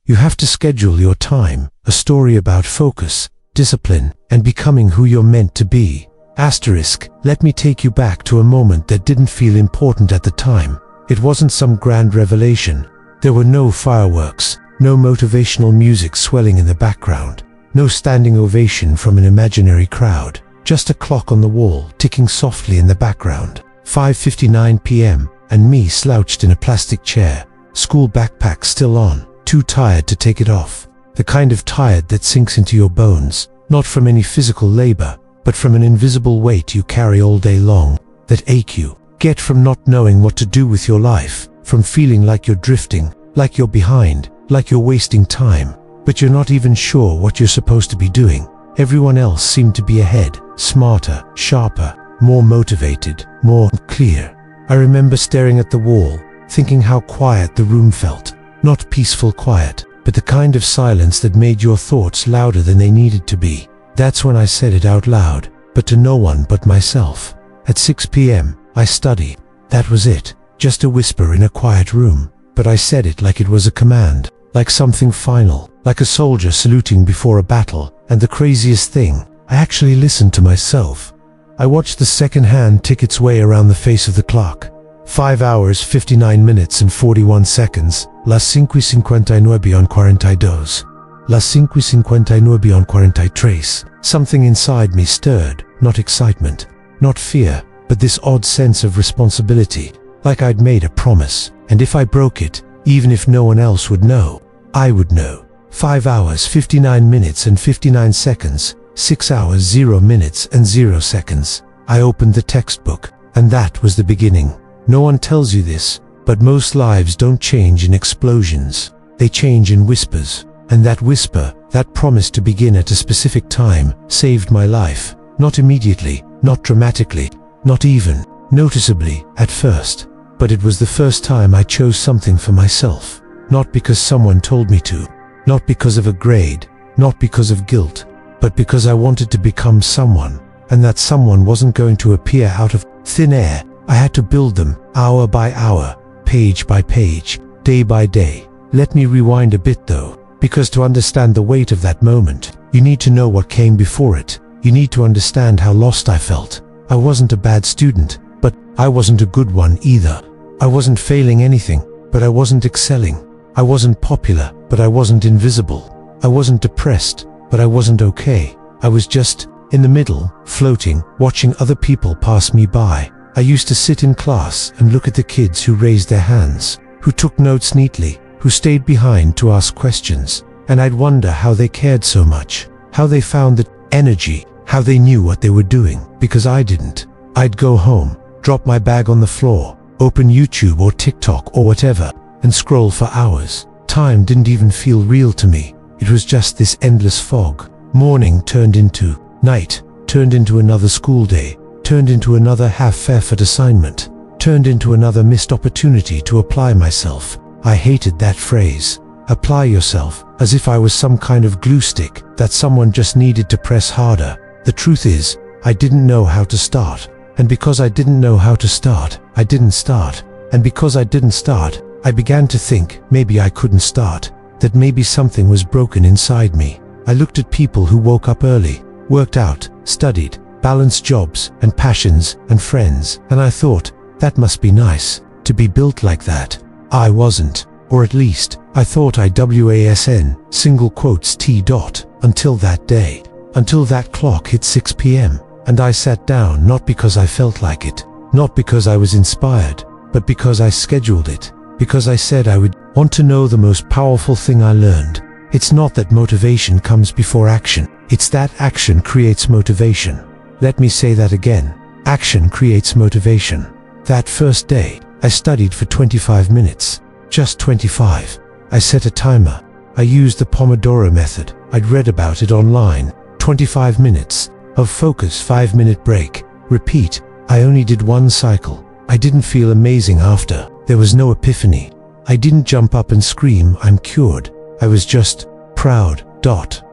You have to schedule your time, a story about focus, discipline, and becoming who you're meant to be. Asterisk, let me take you back to a moment that didn't feel important at the time. It wasn't some grand revelation. There were no fireworks, no motivational music swelling in the background, no standing ovation from an imaginary crowd, just a clock on the wall ticking softly in the background. 5:59 p.m. and me slouched in a plastic chair, school backpack still on, too tired to take it off. The kind of tired that sinks into your bones, not from any physical labor, but from an invisible weight you carry all day long, that ache you get from not knowing what to do with your life, from feeling like you're drifting, like you're behind, like you're wasting time, but you're not even sure what you're supposed to be doing. Everyone else seemed to be ahead, smarter, sharper, more motivated, more clear. I remember staring at the wall, thinking how quiet the room felt. Not peaceful quiet, but the kind of silence that made your thoughts louder than they needed to be. That's when I said it out loud, but to no one but myself. At 6 p.m., I studied. That was it, just a whisper in a quiet room. But I said it like it was a command, like something final, like a soldier saluting before a battle. And the craziest thing, I actually listened to myself. I watched the second hand tick its way around the face of the clock. 5 hours, 59 minutes and 41 seconds. Las 5:59:42. Las 5:59:43. Something inside me stirred, not excitement, not fear, but this odd sense of responsibility, like I'd made a promise, and if I broke it, even if no one else would know, I would know. 5 hours, 59 minutes and 59 seconds. 6 hours, 0 minutes and 0 seconds. I opened the textbook, and that was the beginning. No one tells you this, but most lives don't change in explosions. They change in whispers. And that whisper, that promise to begin at a specific time, saved my life. Not immediately, not dramatically, not even noticeably at first. But it was the first time I chose something for myself. Not because someone told me to. Not because of a grade. Not because of guilt. But because I wanted to become someone. And that someone wasn't going to appear out of thin air. I had to build them, hour by hour, page by page, day by day. Let me rewind a bit though, because to understand the weight of that moment, you need to know what came before it. You need to understand how lost I felt. I wasn't a bad student, but I wasn't a good one either. I wasn't failing anything, but I wasn't excelling. I wasn't popular, but I wasn't invisible. I wasn't depressed, but I wasn't okay. I was just in the middle, floating, watching other people pass me by. I used to sit in class and look at the kids who raised their hands, who took notes neatly, who stayed behind to ask questions, and I'd wonder how they cared so much, how they found the energy, how they knew what they were doing, because I didn't. I'd go home, drop my bag on the floor, open YouTube or TikTok or whatever, and scroll for hours. Time didn't even feel real to me. It was just this endless fog. Morning turned into night, turned into another school day, turned into another half-effort assignment, turned into another missed opportunity to apply myself. I hated that phrase, apply yourself, as if I was some kind of glue stick that someone just needed to press harder. The truth is, I didn't know how to start. And because I didn't know how to start, I didn't start. And because I didn't start, I began to think maybe I couldn't start, that maybe something was broken inside me. I looked at people who woke up early, worked out, studied, balanced jobs and passions and friends, and I thought, that must be nice, to be built like that. I wasn't, or at least, I thought I wasn't, single quotes T dot, until that day, until that clock hit 6 p.m. And I sat down not because I felt like it, not because I was inspired, but because I scheduled it, because I said I would. Want to know the most powerful thing I learned? It's not that motivation comes before action, it's that action creates motivation. Let me say that again. Action creates motivation. That first day, I studied for 25 minutes. Just 25. I set a timer. I used the Pomodoro method. I'd read about it online. 25 minutes of focus, 5-minute break. Repeat. I only did one cycle. I didn't feel amazing after. There was no epiphany. I didn't jump up and scream, I'm cured. I was just proud.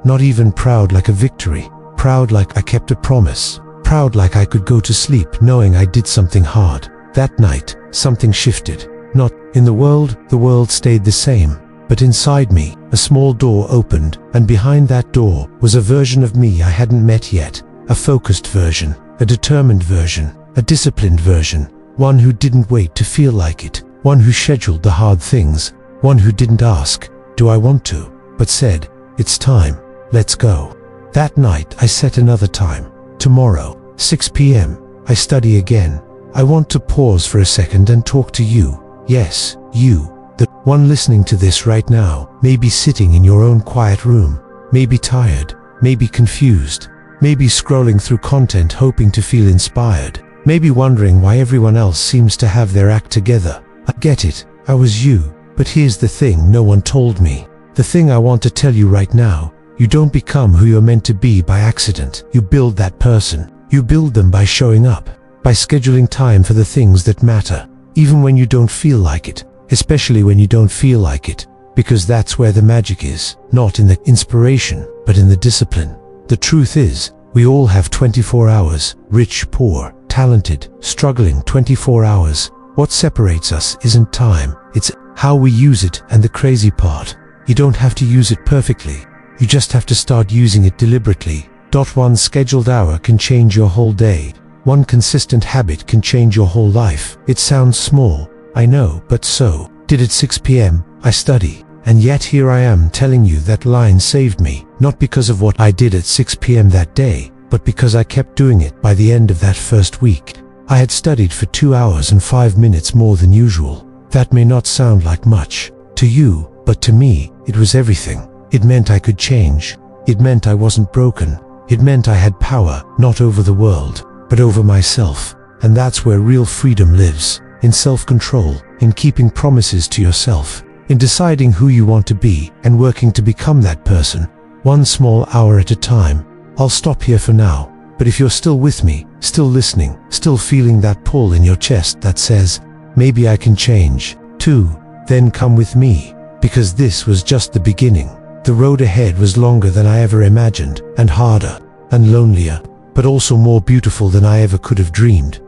Not even proud like a victory. Proud like I kept a promise. Proud like I could go to sleep knowing I did something hard. That night, something shifted. Not in the world stayed the same, But inside me, a small door opened, and behind that door was a version of me I hadn't met yet. A focused version, a determined version, a disciplined version, one who didn't wait to feel like it, one who scheduled the hard things, one who didn't ask, "Do I want to?" but said, "It's time, let's go." That night I set another time. Tomorrow, 6 p.m., I study again. I want to pause for a second and talk to you. Yes, you, the one listening to this right now, may be sitting in your own quiet room, maybe tired, maybe confused, maybe scrolling through content hoping to feel inspired, maybe wondering why everyone else seems to have their act together. I get it, I was you, but here's the thing no one told me. The thing I want to tell you right now: you don't become who you're meant to be by accident. You build that person. You build them by showing up, by scheduling time for the things that matter, even when you don't feel like it, especially when you don't feel like it, because that's where the magic is, not in the inspiration, but in the discipline. The truth is, we all have 24 hours, rich, poor, talented, struggling 24 hours. What separates us isn't time, it's how we use it. And the crazy part, you don't have to use it perfectly. You just have to start using it deliberately. One scheduled hour can change your whole day. One consistent habit can change your whole life. It sounds small, I know, but so did at 6 p.m. I study. And yet here I am telling you that line saved me, not because of what I did at 6 p.m. that day, but because I kept doing it. By the end of that first week, I had studied for 2 hours and 5 minutes more than usual. That may not sound like much to you, but to me, it was everything. It meant I could change. It meant I wasn't broken. It meant I had power, not over the world, but over myself. And that's where real freedom lives, in self-control, in keeping promises to yourself, in deciding who you want to be and working to become that person, one small hour at a time. I'll stop here for now, but if you're still with me, still listening, still feeling that pull in your chest that says, maybe I can change too, then come with me, because this was just the beginning. The road ahead was longer than I ever imagined, and harder, and lonelier, but also more beautiful than I ever could have dreamed.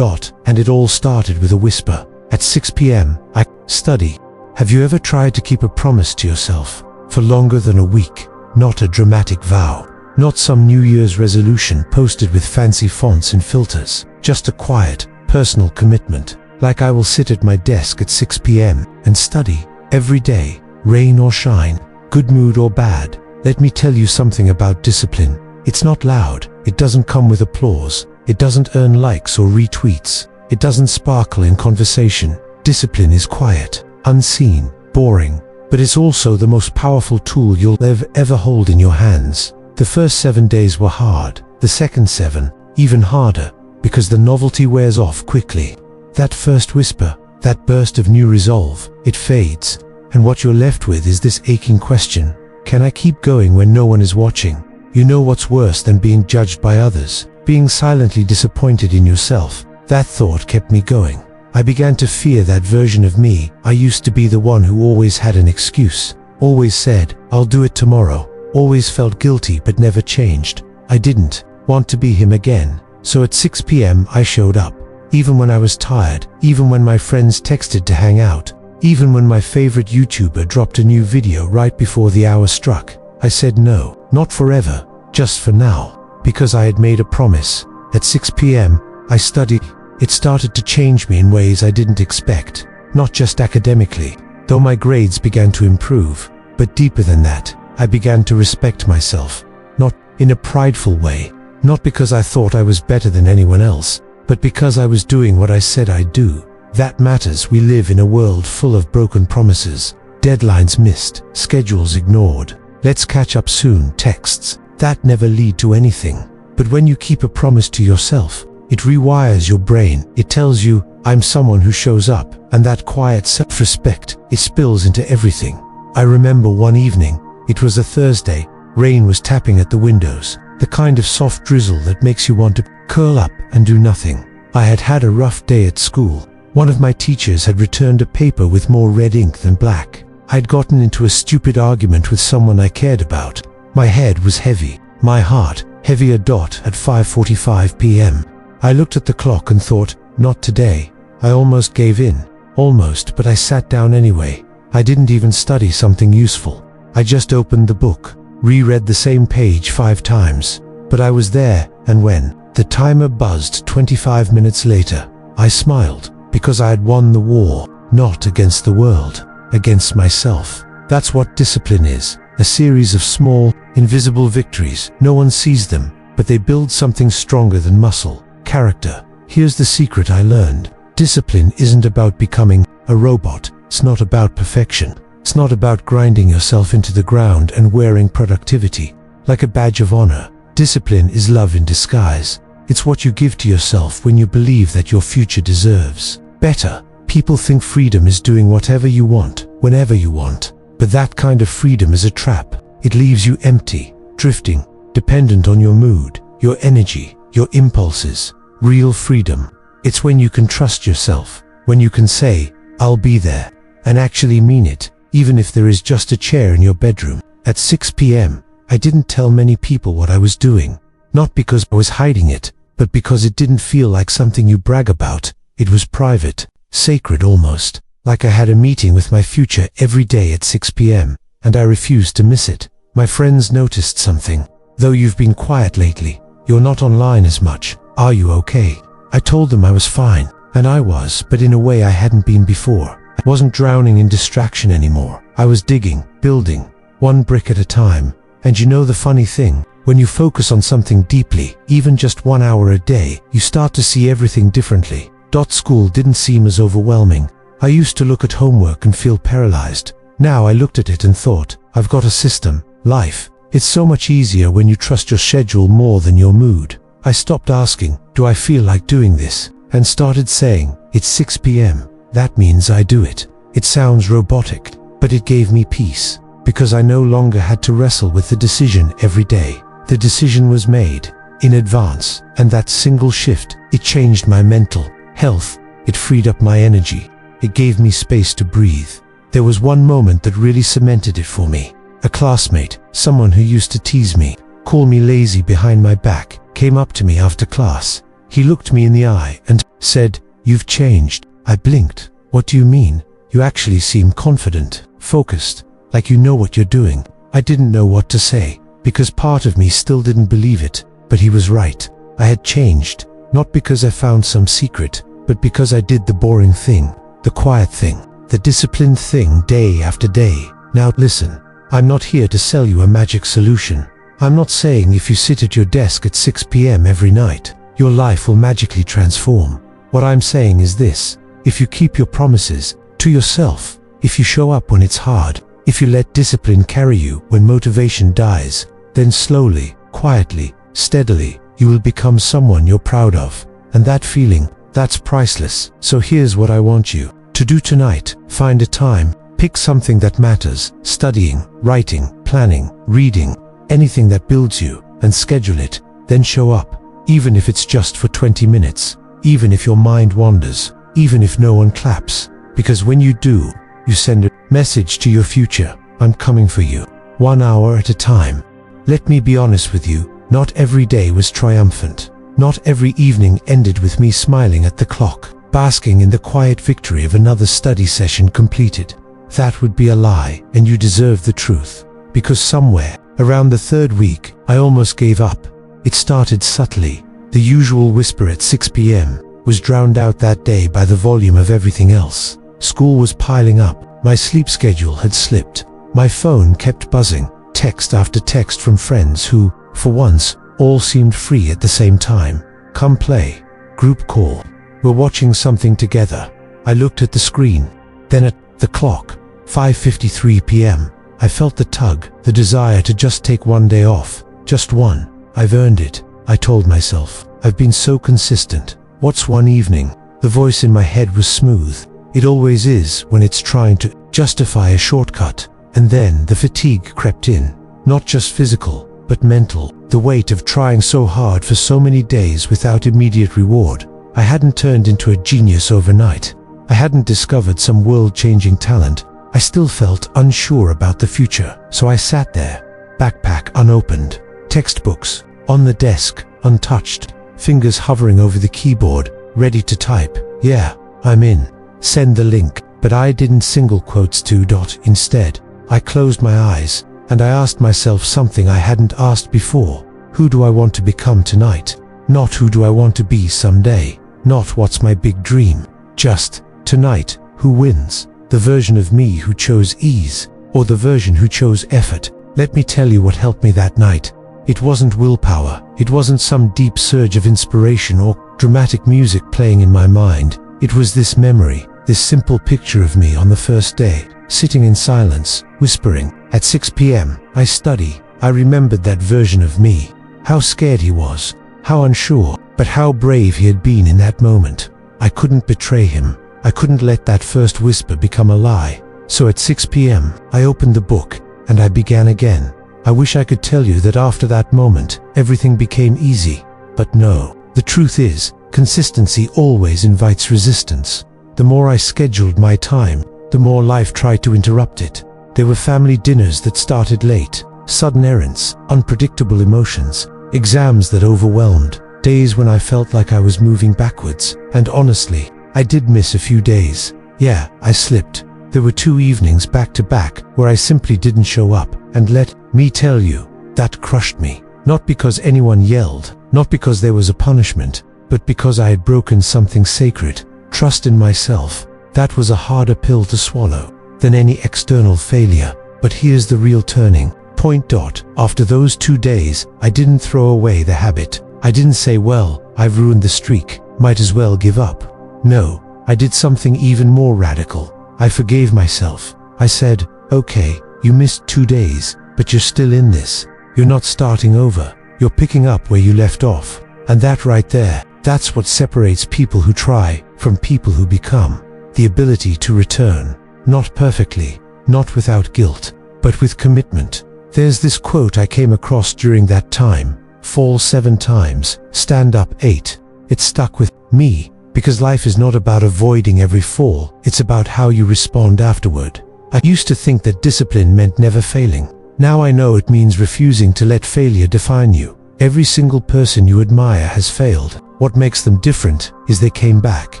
And it all started with a whisper. At 6 p.m., I study. Have you ever tried to keep a promise to yourself for longer than a week? Not a dramatic vow, not some New Year's resolution posted with fancy fonts and filters, just a quiet, personal commitment. Like I will sit at my desk at 6 p.m. and study every day, rain or shine, good mood or bad. Let me tell you something about discipline. It's not loud. It doesn't come with applause. It doesn't earn likes or retweets. It doesn't sparkle in conversation. Discipline is quiet, unseen, boring, but it's also the most powerful tool you'll ever hold in your hands. The first 7 days were hard. The second 7, even harder, because the novelty wears off quickly. That first whisper, that burst of new resolve, it fades. And what you're left with is this aching question: can I keep going when no one is watching? You know what's worse than being judged by others? Being silently disappointed in yourself. That thought kept me going. I began to fear that version of me. I used to be the one who always had an excuse, always said, "I'll do it tomorrow," always felt guilty but never changed. I didn't want to be him again. So at 6 p.m. I showed up. Even when I was tired, even when my friends texted to hang out, even when my favorite YouTuber dropped a new video right before the hour struck, I said no, not forever, just for now, because I had made a promise. At 6 p.m., I studied. It started to change me in ways I didn't expect, not just academically, though my grades began to improve, but deeper than that, I began to respect myself, not in a prideful way, not because I thought I was better than anyone else, but because I was doing what I said I'd do. That matters. We live in a world full of broken promises, deadlines missed, schedules ignored, let's catch up soon texts that never lead to anything. But when you keep a promise to yourself, it rewires your brain. It tells you, I'm someone who shows up, and that quiet self-respect, it spills into everything. I remember one evening, it was a Thursday, rain was tapping at the windows, the kind of soft drizzle that makes you want to curl up and do nothing. I had had a rough day at school. One of my teachers had returned a paper with more red ink than black. I'd gotten into a stupid argument with someone I cared about. My head was heavy, my heart heavier. At 5:45 p.m. I looked at the clock and thought, not today. I almost gave in, almost, but I sat down anyway. I didn't even study something useful. I just opened the book, reread the same page 5 times. But I was there, and when the timer buzzed 25 minutes later, I smiled, because I had won the war, not against the world, against myself. That's what discipline is, a series of small, invisible victories. No one sees them, but they build something stronger than muscle, character. Here's the secret I learned. Discipline isn't about becoming a robot. It's not about perfection. It's not about grinding yourself into the ground and wearing productivity like a badge of honor. Discipline is love in disguise. It's what you give to yourself when you believe that your future deserves better. People think freedom is doing whatever you want, whenever you want. But that kind of freedom is a trap. It leaves you empty, drifting, dependent on your mood, your energy, your impulses. Real freedom, it's when you can trust yourself, when you can say, I'll be there, and actually mean it, even if there is just a chair in your bedroom. At 6 p.m., I didn't tell many people what I was doing, not because I was hiding it, but because it didn't feel like something you brag about. It was private, sacred almost, like I had a meeting with my future every day at 6 p.m., and I refused to miss it. My friends noticed something. Though you've been quiet lately, you're not online as much. Are you okay? I told them I was fine, and I was, but in a way I hadn't been before. I wasn't drowning in distraction anymore. I was digging, building, one brick at a time. And you know the funny thing, when you focus on something deeply, even just 1 hour a day, you start to see everything differently. School didn't seem as overwhelming. I used to look at homework and feel paralyzed. Now I looked at it and thought, I've got a system, life. It's so much easier when you trust your schedule more than your mood. I stopped asking, do I feel like doing this? And started saying, it's 6 p.m. That means I do it. It sounds robotic, but it gave me peace, because I no longer had to wrestle with the decision every day. The decision was made in advance, and that single shift, it changed my mental health. It freed up my energy. It gave me space to breathe. There was one moment that really cemented it for me. A classmate, someone who used to tease me, call me lazy behind my back, came up to me after class. He looked me in the eye and said, "You've changed." I blinked. "What do you mean?" "You actually seem confident, focused, like you know what you're doing." I didn't know what to say, because part of me still didn't believe it, but he was right. I had changed, not because I found some secret, but because I did the boring thing, the quiet thing, the disciplined thing day after day. Now listen, I'm not here to sell you a magic solution. I'm not saying if you sit at your desk at 6 p.m. every night, your life will magically transform. What I'm saying is this: if you keep your promises to yourself, if you show up when it's hard, if you let discipline carry you when motivation dies, then slowly, quietly, steadily, you will become someone you're proud of. And that feeling, that's priceless. So here's what I want you to do tonight. Find a time, pick something that matters, studying, writing, planning, reading, anything that builds you, and schedule it. Then show up, even if it's just for 20 minutes, even if your mind wanders, even if no one claps. Because when you do, you send a message to your future: I'm coming for you, 1 hour at a time. Let me be honest with you, not every day was triumphant. Not every evening ended with me smiling at the clock, basking in the quiet victory of another study session completed. That would be a lie, and you deserve the truth. Because somewhere, around the 3rd week, I almost gave up. It started subtly. The usual whisper at 6 p.m. was drowned out that day by the volume of everything else. School was piling up. My sleep schedule had slipped. My phone kept buzzing, text after text from friends who, for once, all seemed free at the same time. Come play. Group call. We're watching something together. I looked at the screen. Then at the clock, 5:53 p.m., I felt the tug, the desire to just take one day off. Just one. I've earned it, I told myself. I've been so consistent. What's one evening? The voice in my head was smooth. It always is when it's trying to justify a shortcut. And then the fatigue crept in. Not just physical, but mental. The weight of trying so hard for so many days without immediate reward. I hadn't turned into a genius overnight. I hadn't discovered some world-changing talent. I still felt unsure about the future. So I sat there, backpack unopened, textbooks on the desk, untouched, fingers hovering over the keyboard, ready to type. Yeah, I'm in. Send the link. but I didn't single quotes to. Instead, I closed my eyes, and I asked myself something I hadn't asked before. Who do I want to become tonight? Not who do I want to be someday. Not what's my big dream. Just, tonight, who wins? The version of me who chose ease, or the version who chose effort? Let me tell you what helped me that night. It wasn't willpower. It wasn't some deep surge of inspiration or dramatic music playing in my mind. It was this memory, this simple picture of me on the first day, sitting in silence, whispering. At 6 p.m., I study. I remembered that version of me. How scared he was, how unsure, but how brave he had been in that moment. I couldn't betray him. I couldn't let that first whisper become a lie. So at 6 p.m., I opened the book, and I began again. I wish I could tell you that after that moment, everything became easy. But no. The truth is, consistency always invites resistance. The more I scheduled my time, the more life tried to interrupt it. There were family dinners that started late, sudden errands, unpredictable emotions, exams that overwhelmed, days when I felt like I was moving backwards. And honestly, I did miss a few days. Yeah, I slipped. There were 2 evenings back to back where I simply didn't show up, and let me tell you, that crushed me. Not because anyone yelled, not because there was a punishment, but because I had broken something sacred, trust in myself. That was a harder pill to swallow than any external failure. But here's the real turning point. After those 2 days, I didn't throw away the habit. I didn't say, well, I've ruined the streak, might as well give up. No, I did something even more radical. I forgave myself. I said, okay, you missed 2 days, but you're still in this. You're not starting over. You're picking up where you left off. And that right there, that's what separates people who try from people who become. The ability to return. Not perfectly, not without guilt, but with commitment. There's this quote I came across during that time. Fall 7 times, stand up 8. It stuck with me, because life is not about avoiding every fall, it's about how you respond afterward. I used to think that discipline meant never failing. Now I know it means refusing to let failure define you. Every single person you admire has failed. What makes them different is they came back,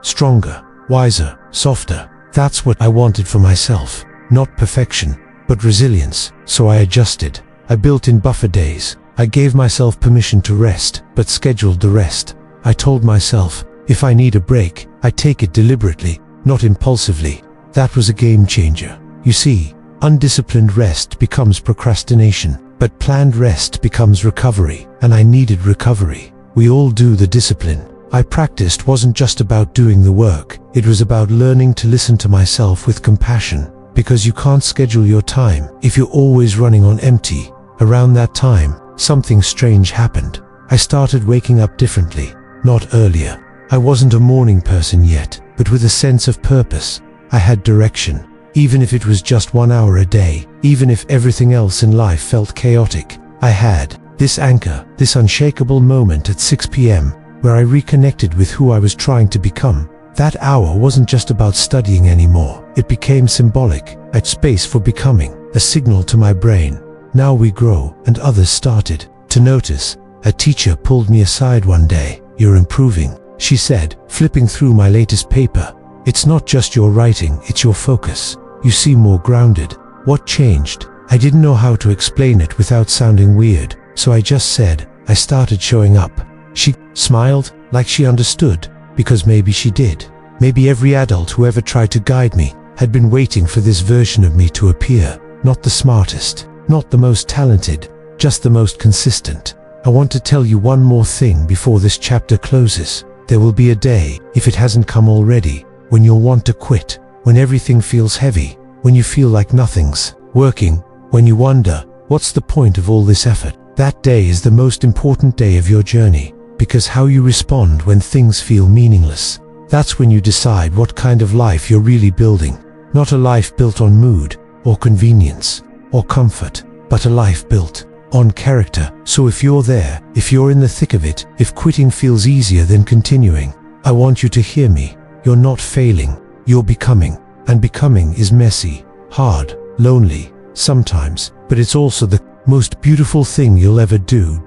stronger, wiser, softer. That's what I wanted for myself. Not perfection, but resilience. So I adjusted. I built in buffer days. I gave myself permission to rest, but scheduled the rest. I told myself, if I need a break, I take it deliberately, not impulsively. That was a game changer. You see, undisciplined rest becomes procrastination, but planned rest becomes recovery, and I needed recovery. We all do. The discipline I practiced wasn't just about doing the work, it was about learning to listen to myself with compassion, because you can't schedule your time if you're always running on empty. Around that time, something strange happened. I started waking up differently, not earlier. I wasn't a morning person yet, but with a sense of purpose. I had direction, even if it was just 1 hour a day, even if everything else in life felt chaotic. I had this anchor, this unshakable moment at 6 p.m., where I reconnected with who I was trying to become. That hour wasn't just about studying anymore. It became symbolic, a space for becoming, a signal to my brain. Now we grow, and others started to notice. A teacher pulled me aside one day. You're improving, she said, flipping through my latest paper. It's not just your writing, it's your focus. You seem more grounded. What changed? I didn't know how to explain it without sounding weird, so I just said, I started showing up. She smiled, like she understood, because maybe she did. Maybe every adult who ever tried to guide me had been waiting for this version of me to appear. Not the smartest, not the most talented, just the most consistent. I want to tell you one more thing before this chapter closes. There will be a day, if it hasn't come already, when you'll want to quit, when everything feels heavy, when you feel like nothing's working, when you wonder, what's the point of all this effort? That day is the most important day of your journey, because how you respond when things feel meaningless, that's when you decide what kind of life you're really building. Not a life built on mood, or convenience, or comfort, but a life built on character. So if you're there, if you're in the thick of it, if quitting feels easier than continuing, I want you to hear me. You're not failing, you're becoming. And becoming is messy, hard, lonely, sometimes, but it's also the most beautiful thing you'll ever do.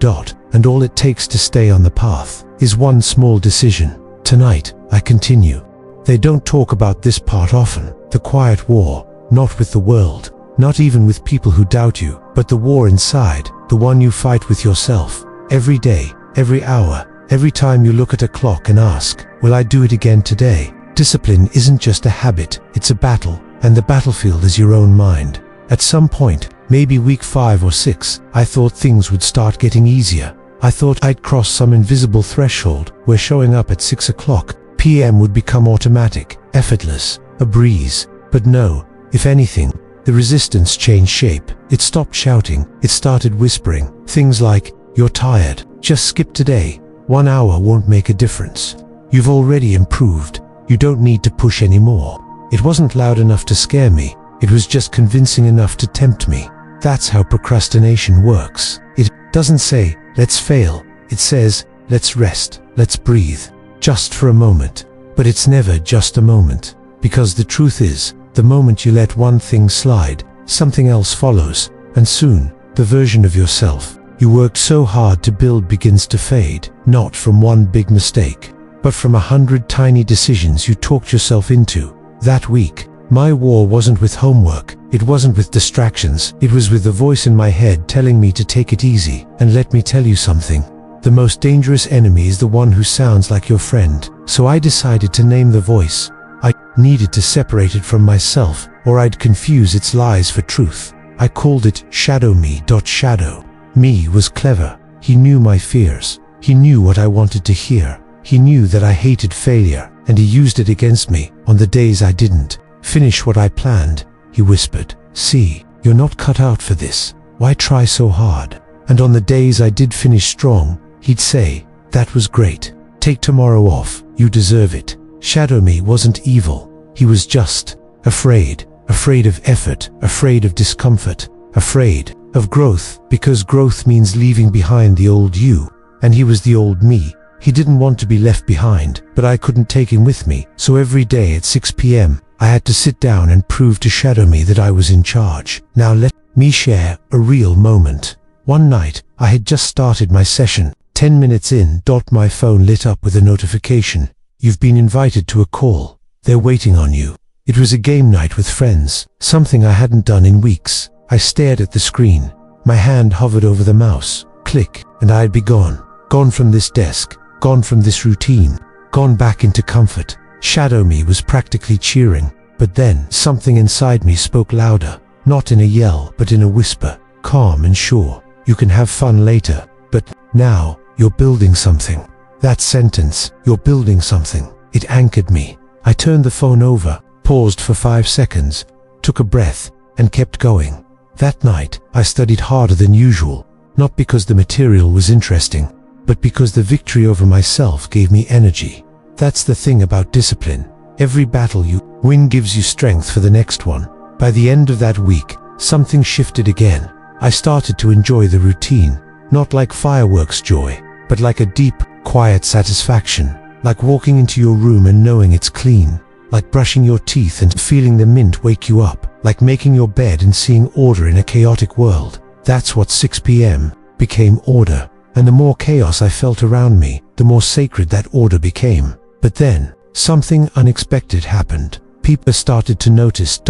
And all it takes to stay on the path is one small decision. Tonight, I continue. They don't talk about this part often. The quiet war, not with the world, not even with people who doubt you, but the war inside, the one you fight with yourself. Every day, every hour, every time you look at a clock and ask, will I do it again today? Discipline isn't just a habit, it's a battle, and the battlefield is your own mind. At some point, maybe week 5 or 6, I thought things would start getting easier. I thought I'd cross some invisible threshold where showing up at 6 o'clock p.m. would become automatic, effortless, a breeze. But no, if anything, the resistance changed shape. It stopped shouting, it started whispering. Things like, you're tired, just skip today, 1 hour won't make a difference. You've already improved, you don't need to push anymore. It wasn't loud enough to scare me, it was just convincing enough to tempt me. That's how procrastination works. It doesn't say, let's fail, it says, let's rest, let's breathe, just for a moment. But it's never just a moment, because the truth is, the moment you let one thing slide, something else follows, and soon, the version of yourself you worked so hard to build begins to fade, not from one big mistake, but from 100 tiny decisions you talked yourself into. That week, my war wasn't with homework, it wasn't with distractions, it was with the voice in my head telling me to take it easy. And let me tell you something, the most dangerous enemy is the one who sounds like your friend. So I decided to name the voice. I needed to separate it from myself, or I'd confuse its lies for truth. I called it Shadow Me. Shadow Me was clever. He knew my fears. He knew what I wanted to hear. He knew that I hated failure, and he used it against me on the days I didn't finish what I planned. He whispered, see, you're not cut out for this. Why try so hard? And on the days I did finish strong, he'd say, that was great. Take tomorrow off. You deserve it. Shadow Me wasn't evil. He was just afraid. Afraid of effort, afraid of discomfort, afraid of growth, because growth means leaving behind the old you, and he was the old me. He didn't want to be left behind, but I couldn't take him with me, so every day at 6 p.m., I had to sit down and prove to Shadow Me that I was in charge. Now let me share a real moment. One night, I had just started my session. 10 minutes in, my phone lit up with a notification. You've been invited to a call. They're waiting on you. It was a game night with friends, something I hadn't done in weeks. I stared at the screen. My hand hovered over the mouse. Click, and I'd be gone. Gone from this desk. Gone from this routine. Gone back into comfort. Shadow Me was practically cheering. But then, something inside me spoke louder. Not in a yell, but in a whisper. Calm and sure. You can have fun later. But now, you're building something. That sentence, you're building something, it anchored me. I turned the phone over, paused for 5 seconds, took a breath, and kept going. That night, I studied harder than usual, not because the material was interesting, but because the victory over myself gave me energy. That's the thing about discipline. Every battle you win gives you strength for the next one. By the end of that week, something shifted again. I started to enjoy the routine, not like fireworks joy, but like a deep, quiet satisfaction, like walking into your room and knowing it's clean, like brushing your teeth and feeling the mint wake you up, like making your bed and seeing order in a chaotic world. That's what 6 p.m. became order, and the more chaos I felt around me, the more sacred that order became. But then, something unexpected happened. People started to notice.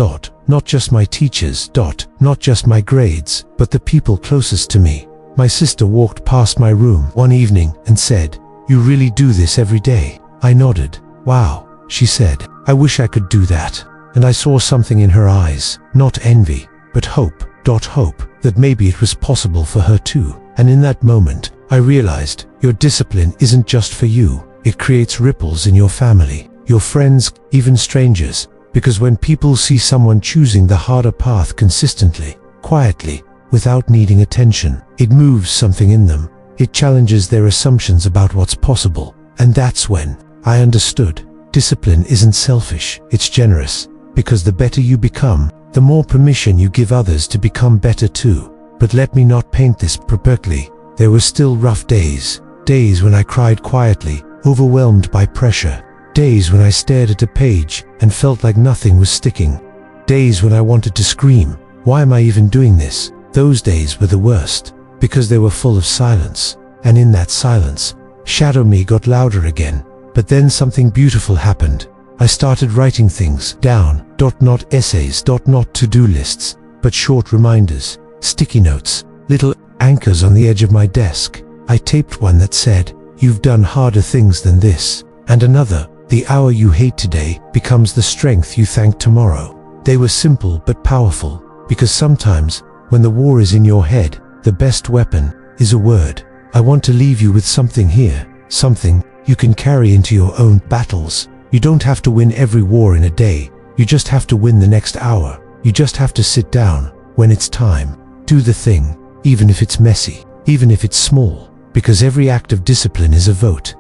Not just my teachers. Not just my grades, but the people closest to me. My sister walked past my room one evening and said, you really do this every day? I nodded. Wow, she said. I wish I could do that. And I saw something in her eyes, not envy, but hope. Hope that maybe it was possible for her too. And in that moment, I realized your discipline isn't just for you. It creates ripples in your family, your friends, even strangers. Because when people see someone choosing the harder path consistently, quietly, without needing attention, it moves something in them. It challenges their assumptions about what's possible. And that's when I understood. Discipline isn't selfish, it's generous. Because the better you become, the more permission you give others to become better too. But let me not paint this perfectly. There were still rough days. Days when I cried quietly, overwhelmed by pressure. Days when I stared at a page and felt like nothing was sticking. Days when I wanted to scream, why am I even doing this? Those days were the worst, because they were full of silence. And in that silence, Shadow Me got louder again. But then something beautiful happened. I started writing things down, not essays, not to-do lists, but short reminders, sticky notes, little anchors on the edge of my desk. I taped one that said, "You've done harder things than this," and another, "The hour you hate today becomes the strength you thank tomorrow." They were simple but powerful, because sometimes, when the war is in your head, the best weapon is a word. I want to leave you with something here, something you can carry into your own battles. You don't have to win every war in a day. You just have to win the next hour. You just have to sit down when it's time. Do the thing, even if it's messy, even if it's small, because every act of discipline is a vote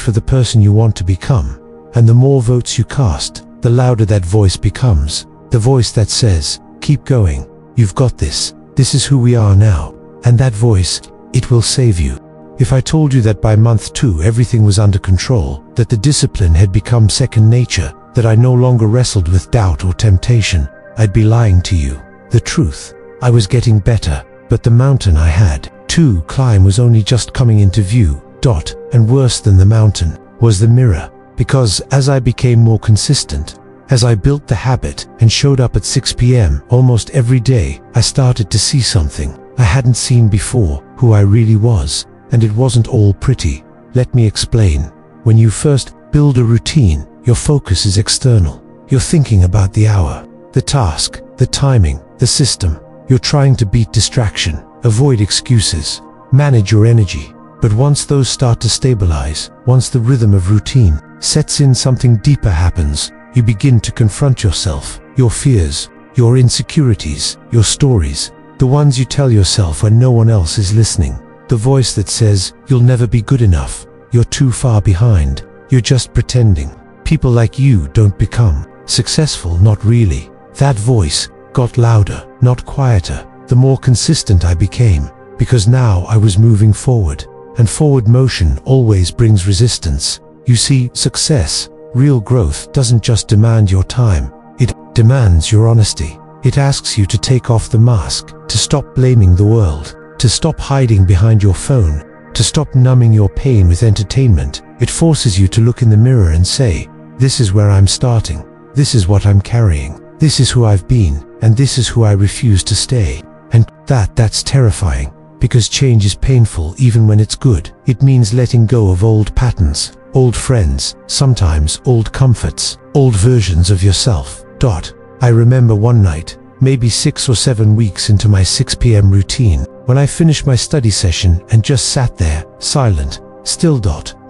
for the person you want to become. And the more votes you cast, the louder that voice becomes, the voice that says, "Keep going, you've got this, this is who we are now." And that voice, it will save you. If I told you that by month 2 everything was under control, that the discipline had become second nature, that I no longer wrestled with doubt or temptation, I'd be lying to you. The truth, I was getting better, but the mountain I had to climb was only just coming into view. And worse than the mountain was the mirror, because as I became more consistent, as I built the habit and showed up at 6 p.m. almost every day, I started to see something I hadn't seen before, who I really was. And it wasn't all pretty. Let me explain. When you first build a routine, your focus is external. You're thinking about the hour, the task, the timing, the system. You're trying to beat distraction, avoid excuses, manage your energy. But once those start to stabilize, once the rhythm of routine sets in, something deeper happens. You begin to confront yourself, your fears, your insecurities, your stories, the ones you tell yourself when no one else is listening. The voice that says, "You'll never be good enough, you're too far behind, you're just pretending, people like you don't become successful." Not really. That voice got louder, not quieter, the more consistent I became, because now I was moving forward, and forward motion always brings resistance. You see, success, real growth, doesn't just demand your time, it demands your honesty. It asks you to take off the mask, to stop blaming the world, to stop hiding behind your phone, to stop numbing your pain with entertainment. It forces you to look in the mirror and say, "This is where I'm starting. This is what I'm carrying. This is who I've been, and this is who I refuse to stay." And that's terrifying, because change is painful even when it's good. It means letting go of old patterns, old friends, sometimes old comforts, old versions of yourself. I remember one night, maybe 6 or 7 weeks into my 6 p.m. routine, when I finished my study session and just sat there, silent, still.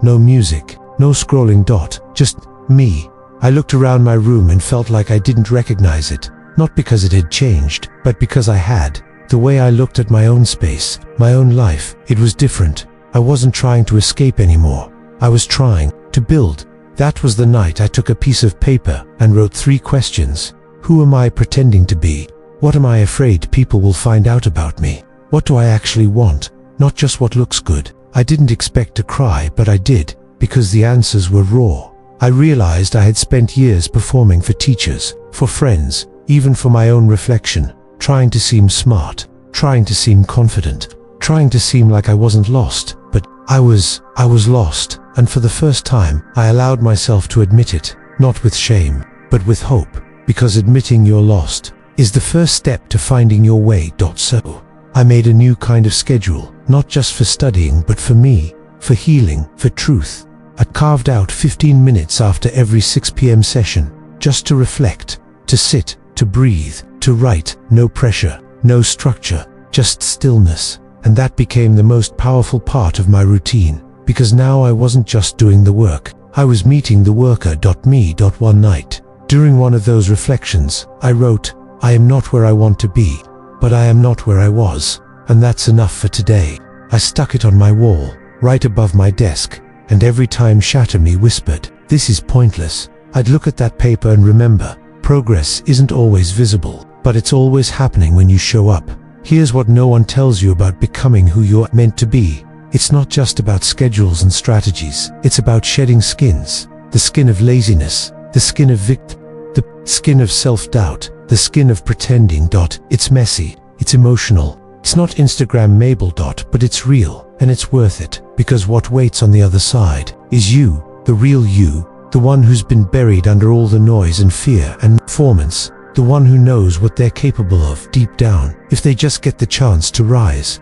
No music, no scrolling. Just me. I looked around my room and felt like I didn't recognize it, not because it had changed, but because I had. The way I looked at my own space, my own life, it was different. I wasn't trying to escape anymore. I was trying to build. That was the night I took a piece of paper and wrote 3 questions. Who am I pretending to be? What am I afraid people will find out about me? What do I actually want? Not just what looks good. I didn't expect to cry, but I did, because the answers were raw. I realized I had spent years performing for teachers, for friends, even for my own reflection, trying to seem smart, trying to seem confident, trying to seem like I wasn't lost, but I was lost. And for the first time, I allowed myself to admit it, not with shame, but with hope, because admitting you're lost is the first step to finding your way. So I made a new kind of schedule, not just for studying, but for me, for healing, for truth. I carved out 15 minutes after every 6 p.m. session, just to reflect, to sit, to breathe, to write. No pressure, no structure, just stillness. And that became the most powerful part of my routine, because now I wasn't just doing the work, I was meeting the worker. Me. One night, during one of those reflections, I wrote, "I am not where I want to be, but I am not where I was, and that's enough for today." I stuck it on my wall, right above my desk, and every time Shatter Me whispered, "This is pointless," I'd look at that paper and remember, progress isn't always visible, but it's always happening when you show up. Here's what no one tells you about becoming who you're meant to be. It's not just about schedules and strategies. It's about shedding skins. The skin of laziness, the skin of the skin of self-doubt, the skin of pretending. It's messy, it's emotional, it's not Instagram-mable. But it's real, and it's worth it, because what waits on the other side is you, the real you, the the one who's been buried under all the noise and fear and performance, the one who knows what they're capable of deep down, if they just get the chance to rise.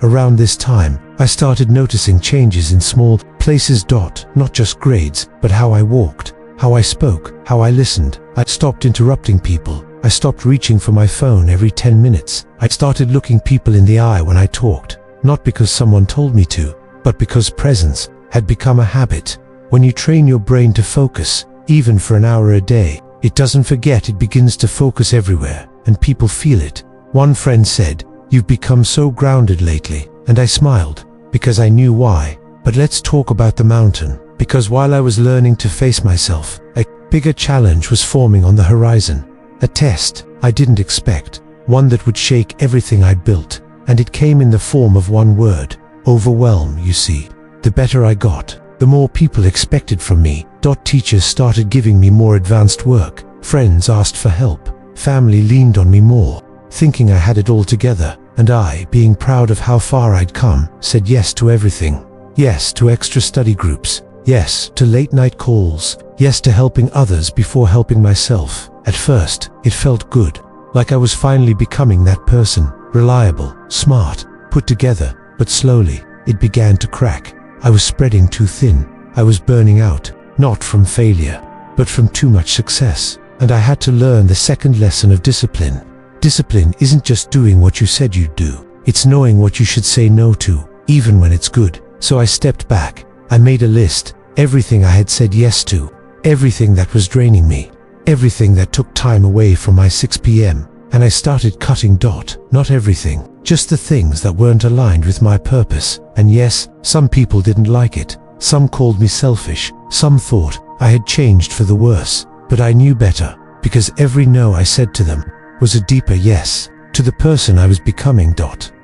Around this time, I started noticing changes in small places. Not just grades, but how I walked, how I spoke, how I listened. I stopped interrupting people. I stopped reaching for my phone every 10 minutes. I started looking people in the eye when I talked, not because someone told me to, but because presence had become a habit. When you train your brain to focus, even for an hour a day, it doesn't forget, it begins to focus everywhere, and people feel it. One friend said, "You've become so grounded lately," and I smiled, because I knew why. But let's talk about the mountain, because while I was learning to face myself, a bigger challenge was forming on the horizon. A test I didn't expect, one that would shake everything I'd built, and it came in the form of one word: overwhelm. You see, the better I got, the more people expected from me. Teachers started giving me more advanced work, friends asked for help, family leaned on me more, thinking I had it all together, and I, being proud of how far I'd come, said yes to everything. Yes to extra study groups, yes to late night calls, yes to helping others before helping myself. At first, it felt good, like I was finally becoming that person, reliable, smart, put together, but slowly, it began to crack. I was spreading too thin. I was burning out, not from failure, but from too much success. And I had to learn the second lesson of discipline. Discipline isn't just doing what you said you'd do. It's knowing what you should say no to, even when it's good. So I stepped back. I made a list, everything I had said yes to, everything that was draining me, everything that took time away from my 6 p.m. And I started cutting. Not everything, just the things that weren't aligned with my purpose. And yes, some people didn't like it. Some called me selfish. Some thought I had changed for the worse. But I knew better, because every no I said to them was a deeper yes to the person I was becoming.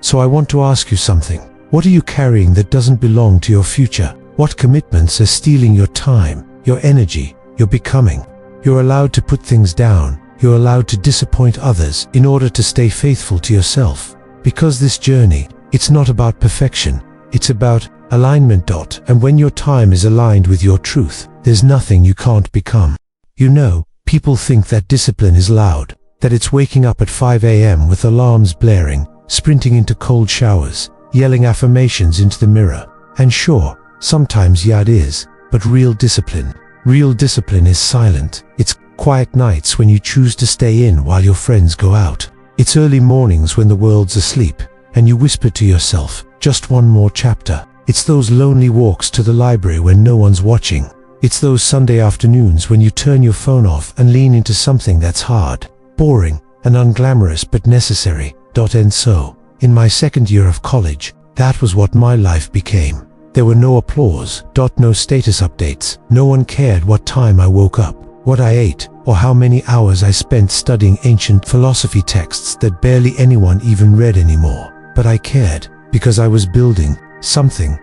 So I want to ask you something. What are you carrying that doesn't belong to your future? What commitments are stealing your time, your energy, your becoming? You're allowed to put things down. You're allowed to disappoint others in order to stay faithful to yourself. Because this journey, it's not about perfection. It's about alignment. And when your time is aligned with your truth, there's nothing you can't become. You know, people think that discipline is loud, that it's waking up at 5 a.m. with alarms blaring, sprinting into cold showers, yelling affirmations into the mirror. And sure, sometimes it is, but real discipline is silent. It's quiet nights when you choose to stay in while your friends go out. It's early mornings when the world's asleep, and you whisper to yourself, just one more chapter. It's those lonely walks to the library when no one's watching. It's those Sunday afternoons when you turn your phone off and lean into something that's hard, boring, and unglamorous but necessary. And so, in my second year of college, that was what my life became. There were no applause, no status updates. No one cared what time I woke up, what I ate, or how many hours I spent studying ancient philosophy texts that barely anyone even read anymore. But I cared, because I was building something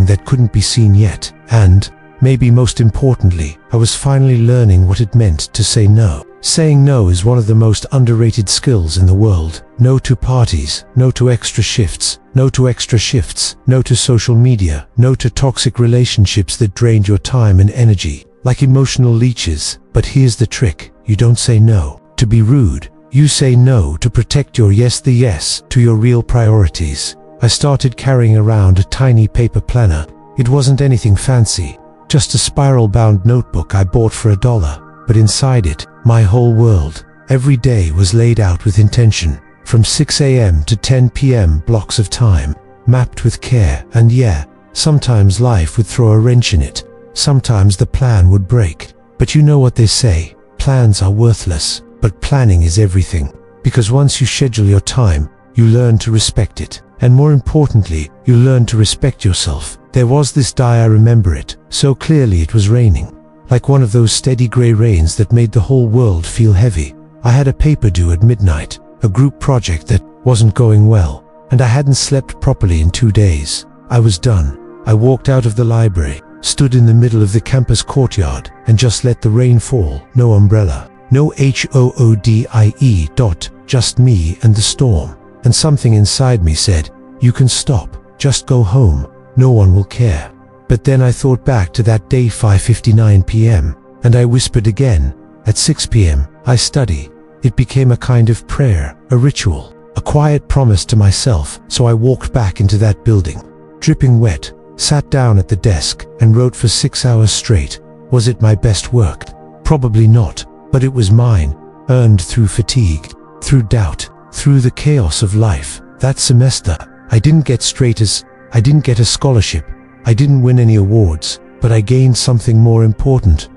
that couldn't be seen yet. And, maybe most importantly, I was finally learning what it meant to say no. Saying no is one of the most underrated skills in the world. No to parties, no to extra shifts, no to social media, no to toxic relationships that drained your time and energy, like emotional leeches. But here's the trick, you don't say no to be rude. You say no to protect your yes, the yes to your real priorities. I started carrying around a tiny paper planner. It wasn't anything fancy, just a spiral-bound notebook I bought for $1. But inside it, my whole world, every day was laid out with intention, from 6 a.m. to 10 p.m. blocks of time, mapped with care. And yeah, sometimes life would throw a wrench in it. Sometimes the plan would break. But you know what they say, plans are worthless, but planning is everything. Because once you schedule your time, you learn to respect it. And more importantly, you learn to respect yourself. There was this day, I remember it so clearly. It was raining, like one of those steady gray rains that made the whole world feel heavy. I had a paper due at midnight, a group project that wasn't going well, and I hadn't slept properly in 2 days. I was done. I walked out of the library, stood in the middle of the campus courtyard, and just let the rain fall. No umbrella, no hoodie. Just me and the storm. And something inside me said, you can stop, just go home, no one will care. But then I thought back to that day 5:59 p.m. and I whispered again, at 6 p.m., I study. It became a kind of prayer, a ritual, a quiet promise to myself. So I walked back into that building, dripping wet, sat down at the desk and wrote for 6 hours straight. Was it my best work? Probably not, but it was mine, earned through fatigue, through doubt, through the chaos of life. That semester, I didn't get straight A's, I didn't get a scholarship, I didn't win any awards, but I gained something more important,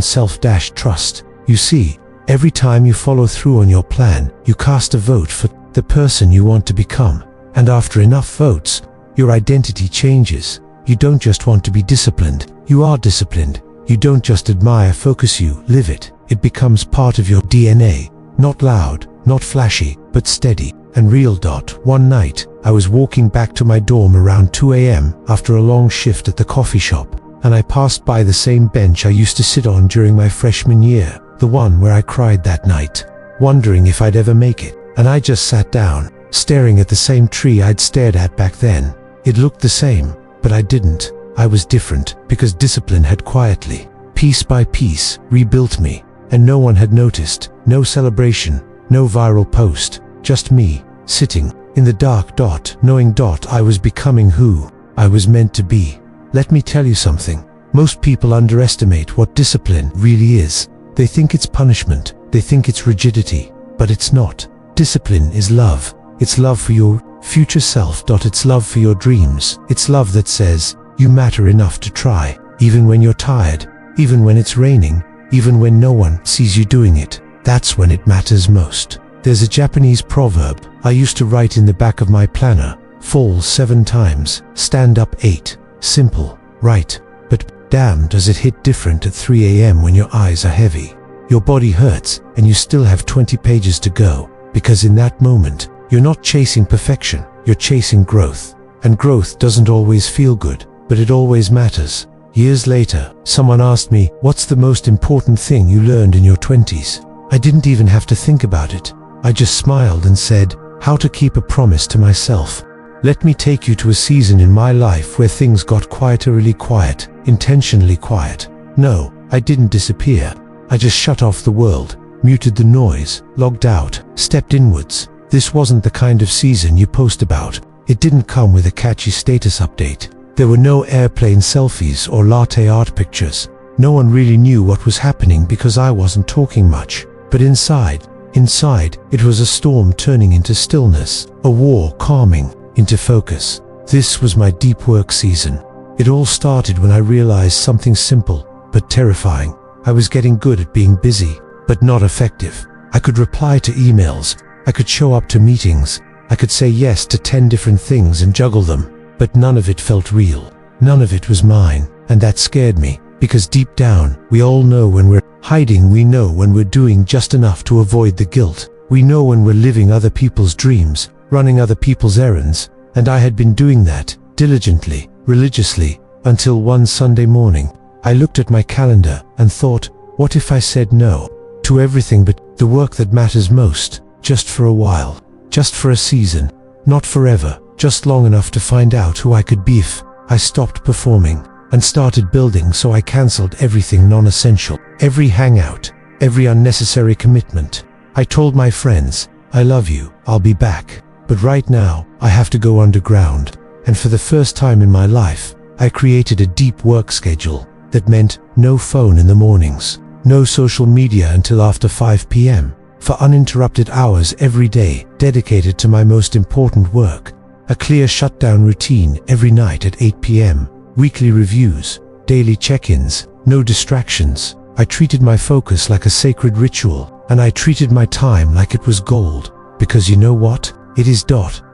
self-trust. You see, every time you follow through on your plan, you cast a vote for the person you want to become. And after enough votes, your identity changes. You don't just want to be disciplined, you are disciplined. You don't just admire focus, you live it. It becomes part of your DNA. Not loud, not flashy, but steady and real. One night, I was walking back to my dorm around 2 a.m. after a long shift at the coffee shop, and I passed by the same bench I used to sit on during my freshman year, the one where I cried that night, wondering if I'd ever make it. And I just sat down, staring at the same tree I'd stared at back then. It looked the same, but I didn't. I was different, because discipline had quietly, piece by piece, rebuilt me, and no one had noticed. No celebration, no viral post, just me, sitting in the dark. Knowing I was becoming who I was meant to be. Let me tell you something. Most people underestimate what discipline really is. They think it's punishment, they think it's rigidity, but it's not. Discipline is love. It's love for your future self. It's love for your dreams. It's love that says, you matter enough to try, even when you're tired, even when it's raining, even when no one sees you doing it. That's when it matters most. There's a Japanese proverb I used to write in the back of my planner: fall 7 times, stand up 8. Simple, right? But damn, does it hit different at 3 a.m. when your eyes are heavy, your body hurts, and you still have 20 pages to go. Because in that moment, you're not chasing perfection, you're chasing growth. And growth doesn't always feel good, but it always matters. Years later, someone asked me, what's the most important thing you learned in your 20s? I didn't even have to think about it. I just smiled and said, how to keep a promise to myself. Let me take you to a season in my life where things got quieterly quiet, intentionally quiet. No, I didn't disappear. I just shut off the world, muted the noise, logged out, stepped inwards. This wasn't the kind of season you post about. It didn't come with a catchy status update. There were no airplane selfies or latte art pictures. No one really knew what was happening because I wasn't talking much. But inside, it was a storm turning into stillness, a war calming into focus. This was my deep work season. It all started when I realized something simple, but terrifying. I was getting good at being busy, but not effective. I could reply to emails, I could show up to meetings, I could say yes to 10 different things and juggle them, but none of it felt real. None of it was mine, and that scared me, because deep down, we all know when we're hiding, we know when we're doing just enough to avoid the guilt. We know when we're living other people's dreams, running other people's errands, and I had been doing that, diligently, religiously, until one Sunday morning, I looked at my calendar and thought, what if I said no to everything but the work that matters most, just for a while, just for a season, not forever, just long enough to find out who I could be if I stopped performing and started building. So I cancelled everything non-essential, every hangout, every unnecessary commitment. I told my friends, I love you, I'll be back, but right now, I have to go underground. And for the first time in my life, I created a deep work schedule that meant no phone in the mornings, no social media until after 5 p.m., for uninterrupted hours every day dedicated to my most important work, a clear shutdown routine every night at 8 p.m., weekly reviews, daily check-ins, no distractions. I treated my focus like a sacred ritual, and I treated my time like it was gold, because you know what? It is.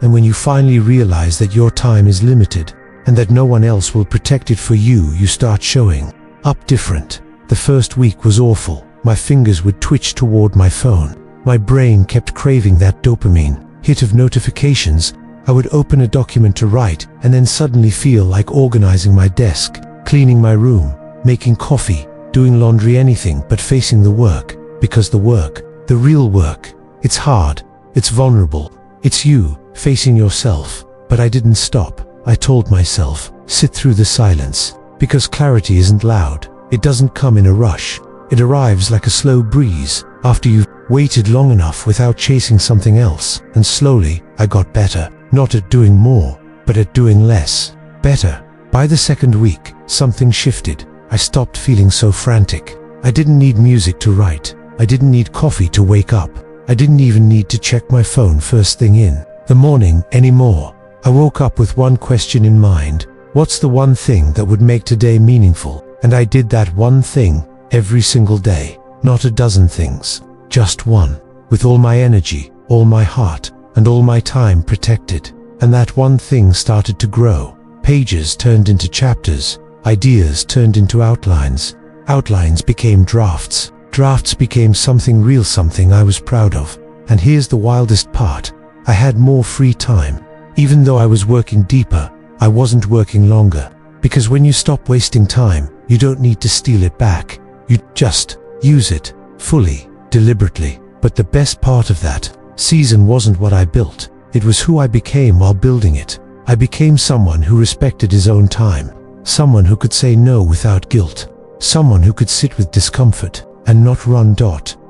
And when you finally realize that your time is limited, and that no one else will protect it for you, you start showing up different. The first week was awful. My fingers would twitch toward my phone. My brain kept craving that dopamine hit of notifications. I would open a document to write and then suddenly feel like organizing my desk, cleaning my room, making coffee, doing laundry, anything but facing the work. Because the work, the real work, it's hard, it's vulnerable, it's you facing yourself. But I didn't stop. I told myself, Sit through the silence. Because clarity isn't loud. It doesn't come in a rush. It arrives like a slow breeze after you've waited long enough without chasing something else. And slowly, I got better. Not at doing more, but at doing less. Better. By the second week, something shifted. I stopped feeling so frantic. I didn't need music to write. I didn't need coffee to wake up. I didn't even need to check my phone first thing in the morning anymore. I woke up with one question in mind. What's the one thing that would make today meaningful? And I did that one thing every single day. Not a dozen things. Just one. With all my energy, all my heart, and all my time protected. And that one thing started to grow. Pages turned into chapters. Ideas turned into outlines. Outlines became drafts. Drafts became something real, something I was proud of. And here's the wildest part. I had more free time. Even though I was working deeper, I wasn't working longer. Because when you stop wasting time, you don't need to steal it back. You just use it fully, deliberately. But the best part of that season wasn't what I built. It was who I became while building it. I became someone who respected his own time. Someone who could say no without guilt. Someone who could sit with discomfort and not run.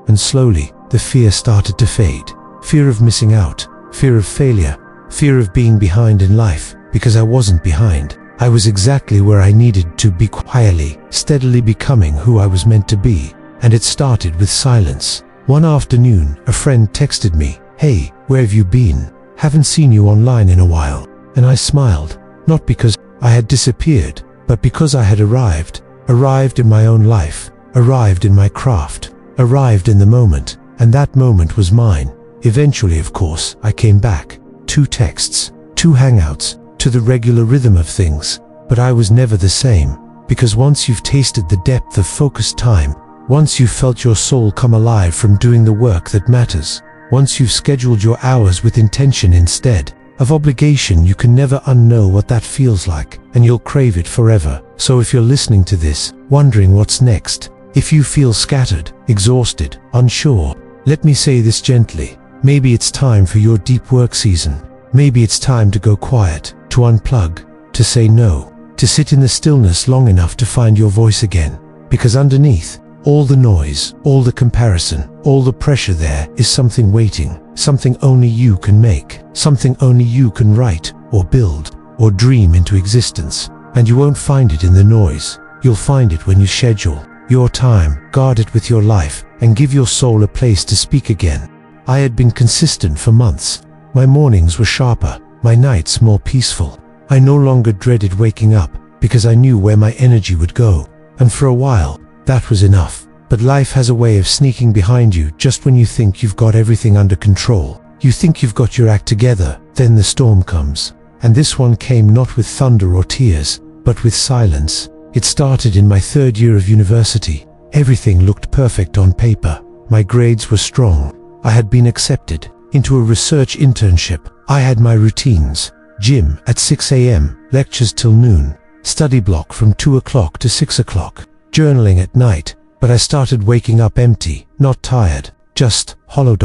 And slowly, the fear started to fade. Fear of missing out. Fear of failure. Fear of being behind in life. Because I wasn't behind. I was exactly where I needed to be, quietly, steadily becoming who I was meant to be. And it started with silence. One afternoon, a friend texted me, "Hey, where have you been? Haven't seen you online in a while." And I smiled. Not because I had disappeared, but because I had arrived. Arrived in my own life. Arrived in my craft. Arrived in the moment. And that moment was mine. Eventually, of course, I came back. 2 texts, 2 hangouts, to the regular rhythm of things. But I was never the same. Because once you've tasted the depth of focused time, once you've felt your soul come alive from doing the work that matters, once you've scheduled your hours with intention instead of obligation, you can never unknow what that feels like, and you'll crave it forever. So if you're listening to this, wondering what's next, if you feel scattered, exhausted, unsure, let me say this gently. Maybe it's time for your deep work season. Maybe it's time to go quiet, to unplug, to say no, to sit in the stillness long enough to find your voice again. Because underneath all the noise, all the comparison, all the pressure, there is something waiting, something only you can make, something only you can write, or build, or dream into existence. And you won't find it in the noise. You'll find it when you schedule your time, guard it with your life, and give your soul a place to speak again. I had been consistent for months. My mornings were sharper, my nights more peaceful. I no longer dreaded waking up, because I knew where my energy would go. And for a while, that was enough. But life has a way of sneaking behind you just when you think you've got everything under control. You think you've got your act together, then the storm comes. And this one came not with thunder or tears, but with silence. It started in my 3rd year of university. Everything looked perfect on paper. My grades were strong. I had been accepted into a research internship. I had my routines. Gym at 6 a.m., lectures till noon, study block from 2 o'clock to 6 o'clock, journaling at night. But I started waking up empty, not tired, just hollow.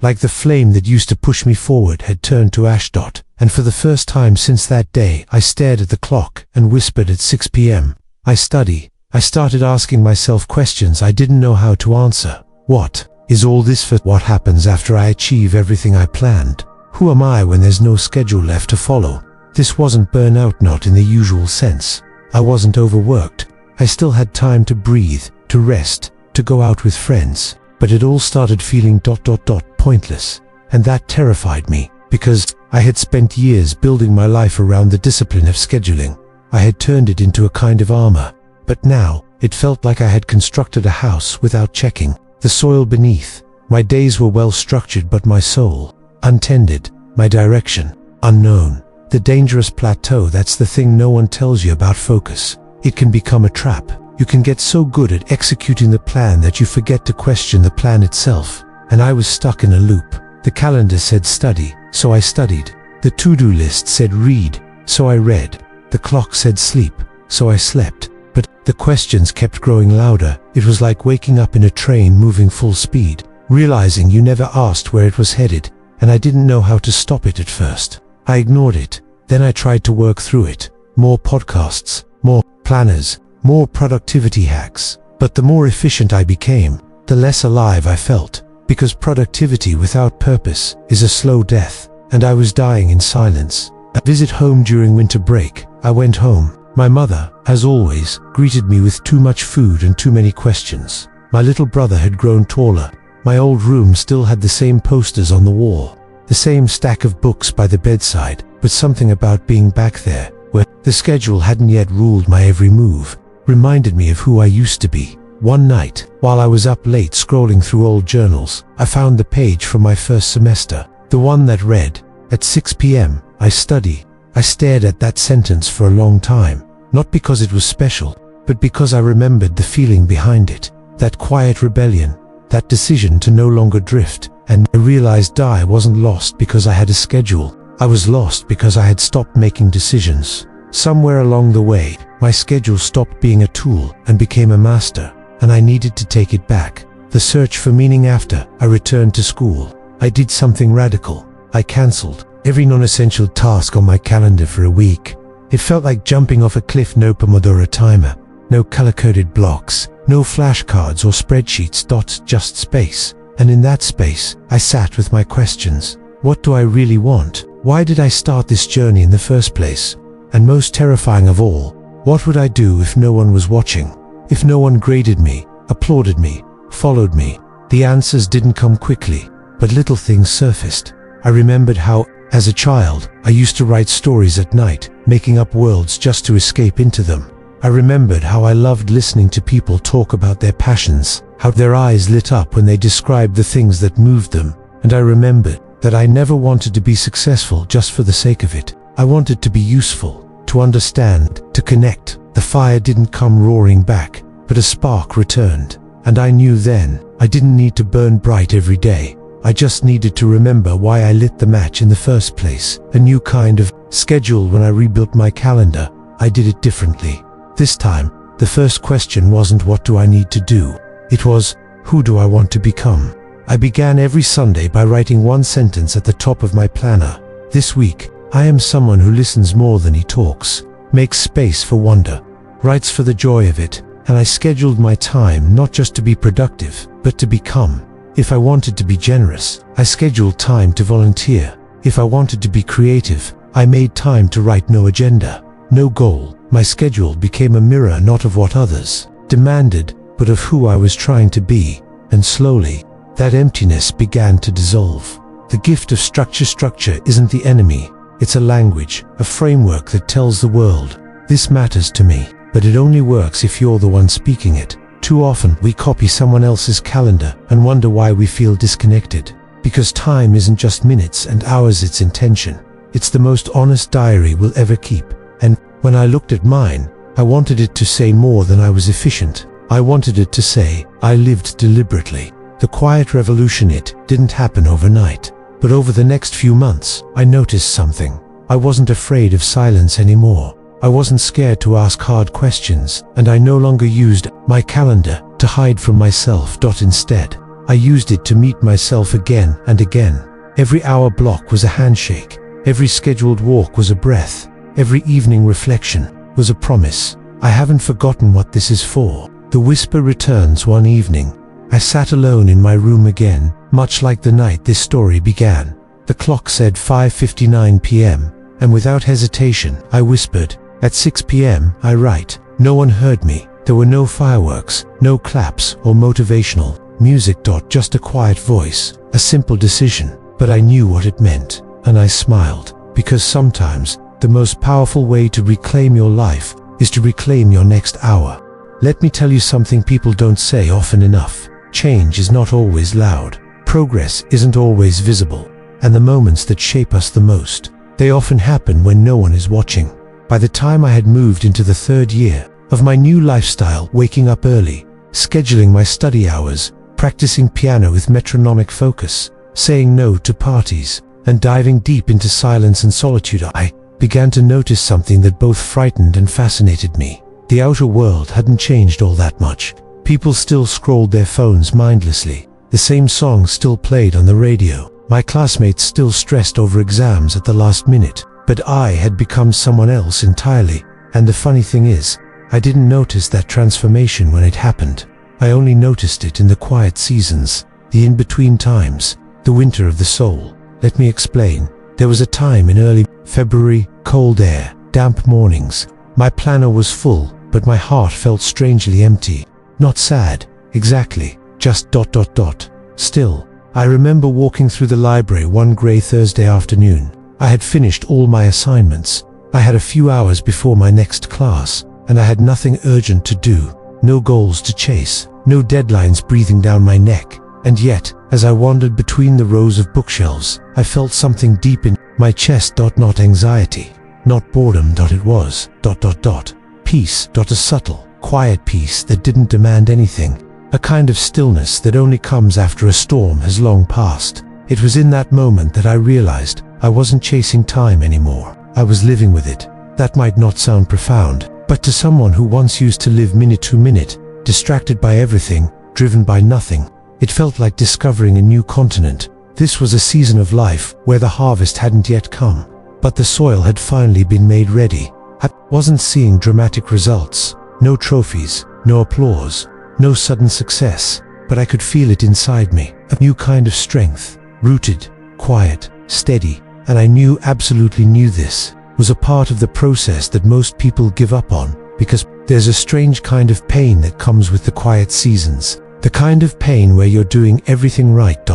Like the flame that used to push me forward had turned to ash. And for the first time since that day, I stared at the clock and whispered at 6 p.m. I study. I started asking myself questions I didn't know how to answer. What is all this for? What happens after I achieve everything I planned? Who am I when there's no schedule left to follow? This wasn't burnout, not in the usual sense. I wasn't overworked. I still had time to breathe, to rest, to go out with friends. But it all started feeling pointless. And that terrified me, because I had spent years building my life around the discipline of scheduling. I had turned it into a kind of armor. But now, it felt like I had constructed a house without checking the soil beneath. My days were well structured, but my soul, untended. My direction, unknown. The dangerous plateau, that's the thing no one tells you about focus. It can become a trap. You can get so good at executing the plan that you forget to question the plan itself. And I was stuck in a loop. The calendar said study, so I studied. The to-do list said read, so I read. The clock said sleep, so I slept. But the questions kept growing louder. It was like waking up in a train moving full speed, realizing you never asked where it was headed, and I didn't know how to stop it at first. I ignored it. Then I tried to work through it. more podcasts, more planners, more productivity hacks. But the more efficient I became, the less alive I felt, because productivity without purpose is a slow death, and I was dying in silence. A visit home during winter break. I went home. My mother, as always, greeted me with too much food and too many questions. My little brother had grown taller. My old room still had the same posters on the wall, the same stack of books by the bedside, but something about being back there, where the schedule hadn't yet ruled my every move, reminded me of who I used to be. One night, while I was up late scrolling through old journals, I found the page from my first semester, the one that read, "At 6 p.m., I study." I stared at that sentence for a long time, not because it was special, but because I remembered the feeling behind it, that quiet rebellion, that decision to no longer drift, and I realized I wasn't lost because I had a schedule. I was lost because I had stopped making decisions. Somewhere along the way, my schedule stopped being a tool and became a master, and I needed to take it back. The search for meaning. After I returned to school, I did something radical. I cancelled every non-essential task on my calendar for a week. It felt like jumping off a cliff. No Pomodoro timer, no color-coded blocks, no flashcards or spreadsheets. Just space. And in that space, I sat with my questions. What do I really want? Why did I start this journey in the first place? And most terrifying of all, what would I do if no one was watching? If no one graded me, applauded me, followed me? The answers didn't come quickly, but little things surfaced. I remembered how, as a child, I used to write stories at night, making up worlds just to escape into them. I remembered how I loved listening to people talk about their passions, how their eyes lit up when they described the things that moved them. And I remembered that I never wanted to be successful just for the sake of it. I wanted to be useful, to understand, to connect. The fire didn't come roaring back, but a spark returned. And I knew then, I didn't need to burn bright every day. I just needed to remember why I lit the match in the first place. A new kind of schedule. When I rebuilt my calendar, I did it differently. This time, the first question wasn't what do I need to do? It was, who do I want to become? I began every Sunday by writing one sentence at the top of my planner. This week, I am someone who listens more than he talks, makes space for wonder, writes for the joy of it, and I scheduled my time not just to be productive, but to become. If I wanted to be generous, I scheduled time to volunteer. If I wanted to be creative, I made time to write. No agenda, no goal. My schedule became a mirror not of what others demanded, but of who I was trying to be. And slowly, that emptiness began to dissolve. The gift of structure. Structure isn't the enemy. It's a language, a framework that tells the world, this matters to me. But it only works if you're the one speaking it. Too often, we copy someone else's calendar and wonder why we feel disconnected. Because time isn't just minutes and hours, it's intention. It's the most honest diary we'll ever keep. And when I looked at mine, I wanted it to say more than I was efficient. I wanted it to say, I lived deliberately. The quiet revolution, it didn't happen overnight. But over the next few months, I noticed something. I wasn't afraid of silence anymore. I wasn't scared to ask hard questions, and I no longer used my calendar to hide from myself. Instead, I used it to meet myself again and again. Every hour block was a handshake. Every scheduled walk was a breath. Every evening reflection was a promise. I haven't forgotten what this is for. The whisper returns. One evening, I sat alone in my room again, much like the night this story began. The clock said 5:59 p.m., and without hesitation, I whispered, at 6 p.m., I write. No one heard me. There were no fireworks, no claps or motivational music. Just a quiet voice, a simple decision. But I knew what it meant, and I smiled, because sometimes the most powerful way to reclaim your life is to reclaim your next hour. Let me tell you something people don't say often enough. Change is not always loud. Progress isn't always visible. And the moments that shape us the most, they often happen when no one is watching. By the time I had moved into the third year of my new lifestyle, waking up early, scheduling my study hours, practicing piano with metronomic focus, saying no to parties, and diving deep into silence and solitude, I began to notice something that both frightened and fascinated me. The outer world hadn't changed all that much. People still scrolled their phones mindlessly. The same songs still played on the radio. My classmates still stressed over exams at the last minute. but I had become someone else entirely. And the funny thing is, I didn't notice that transformation when it happened. I only noticed it in the quiet seasons, the in-between times, the winter of the soul. Let me explain. There was a time in early February, cold air, damp mornings. My planner was full, but my heart felt strangely empty. Not sad, exactly, just ... Still, I remember walking through the library one grey Thursday afternoon. I had finished all my assignments. I had a few hours before my next class, and I had nothing urgent to do, no goals to chase, no deadlines breathing down my neck. And yet, as I wandered between the rows of bookshelves, I felt something deep in my chest. Not anxiety, not boredom. It was ... peace. A subtle, quiet peace that didn't demand anything. A kind of stillness that only comes after a storm has long passed. It was in that moment that I realized I wasn't chasing time anymore. I was living with it. That might not sound profound, but to someone who once used to live minute to minute, distracted by everything, driven by nothing, it felt like discovering a new continent. This was a season of life where the harvest hadn't yet come, but the soil had finally been made ready. I wasn't seeing dramatic results, no trophies, no applause, no sudden success, but I could feel it inside me, a new kind of strength, rooted, quiet, steady, and I absolutely knew this was a part of the process that most people give up on, because there's a strange kind of pain that comes with the quiet seasons, the kind of pain where you're doing everything right ...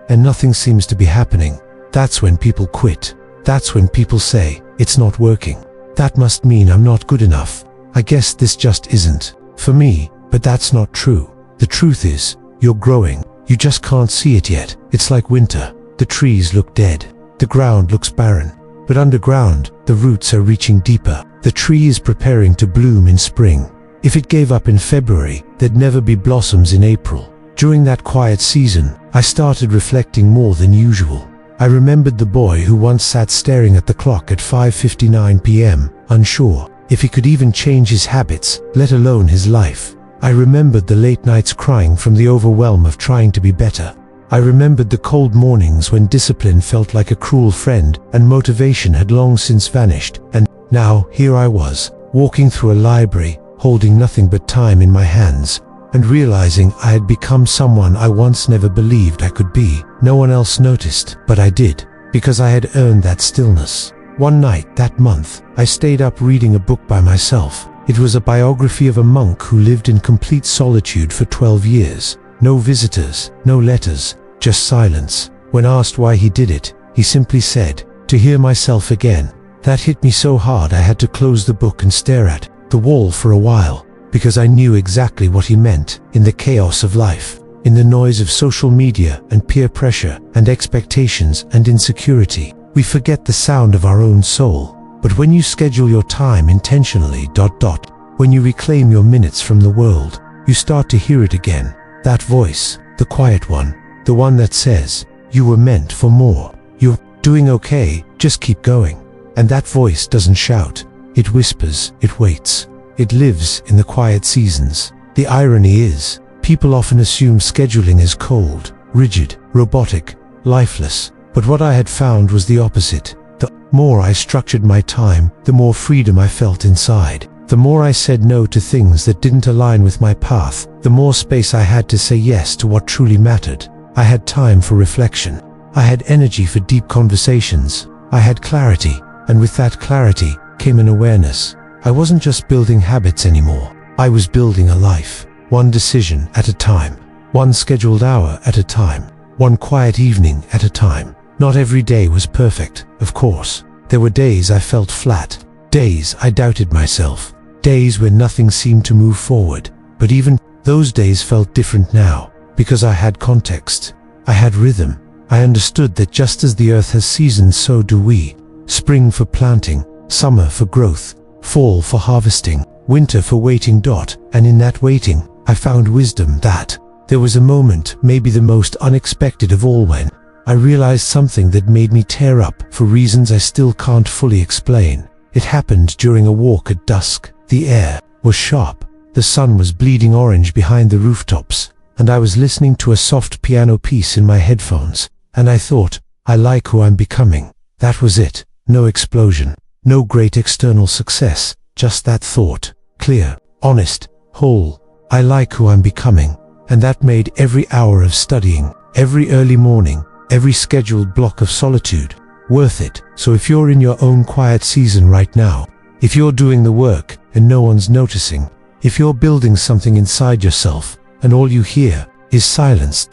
and nothing seems to be happening. That's when people quit. That's when people say, it's not working. That must mean I'm not good enough. I guess this just isn't for me. But that's not true. The truth is, you're growing. You just can't see it yet. It's like winter. The trees look dead. The ground looks barren. But underground, the roots are reaching deeper. The tree is preparing to bloom in spring. If it gave up in February, there'd never be blossoms in April. During that quiet season, I started reflecting more than usual. I remembered the boy who once sat staring at the clock at 5:59 p.m., unsure if he could even change his habits, let alone his life. I remembered the late nights crying from the overwhelm of trying to be better. I remembered the cold mornings when discipline felt like a cruel friend and motivation had long since vanished. And now, here I was, walking through a library, holding nothing but time in my hands, and realizing I had become someone I once never believed I could be. No one else noticed, but I did, because I had earned that stillness. One night that month, I stayed up reading a book by myself. It was a biography of a monk who lived in complete solitude for 12 years. No visitors, no letters, just silence. When asked why he did it, he simply said, "To hear myself again." That hit me so hard I had to close the book and stare at the wall for a while, because I knew exactly what he meant. In the chaos of life, in the noise of social media and peer pressure and expectations and insecurity, we forget the sound of our own soul. But when you schedule your time intentionally ... when you reclaim your minutes from the world, you start to hear it again. That voice, the quiet one, the one that says, "You were meant for more. You're doing okay, just keep going." And that voice doesn't shout, it whispers, it waits. It lives in the quiet seasons. The irony is, people often assume scheduling is cold, rigid, robotic, lifeless. But what I had found was the opposite. The more I structured my time, the more freedom I felt inside. The more I said no to things that didn't align with my path, the more space I had to say yes to what truly mattered. I had time for reflection. I had energy for deep conversations. I had clarity, and with that clarity came an awareness. I wasn't just building habits anymore. I was building a life, one decision at a time, one scheduled hour at a time, one quiet evening at a time. Not every day was perfect, of course. There were days I felt flat, days I doubted myself, days when nothing seemed to move forward. But even those days felt different now, because I had context. I had rhythm. I understood that just as the earth has seasons, so do we. Spring for planting, summer for growth, fall for harvesting, winter for waiting. And in that waiting, I found wisdom. That there was a moment, maybe the most unexpected of all, when I realized something that made me tear up for reasons I still can't fully explain. It happened during a walk at dusk. The air was sharp. The sun was bleeding orange behind the rooftops, and I was listening to a soft piano piece in my headphones, and I thought, I like who I'm becoming. That was it. No explosion, no great external success, just that thought, clear, honest, whole. I like who I'm becoming. And that made every hour of studying, every early morning, every scheduled block of solitude, worth it. So if you're in your own quiet season right now, if you're doing the work and no one's noticing, if you're building something inside yourself and all you hear is silence,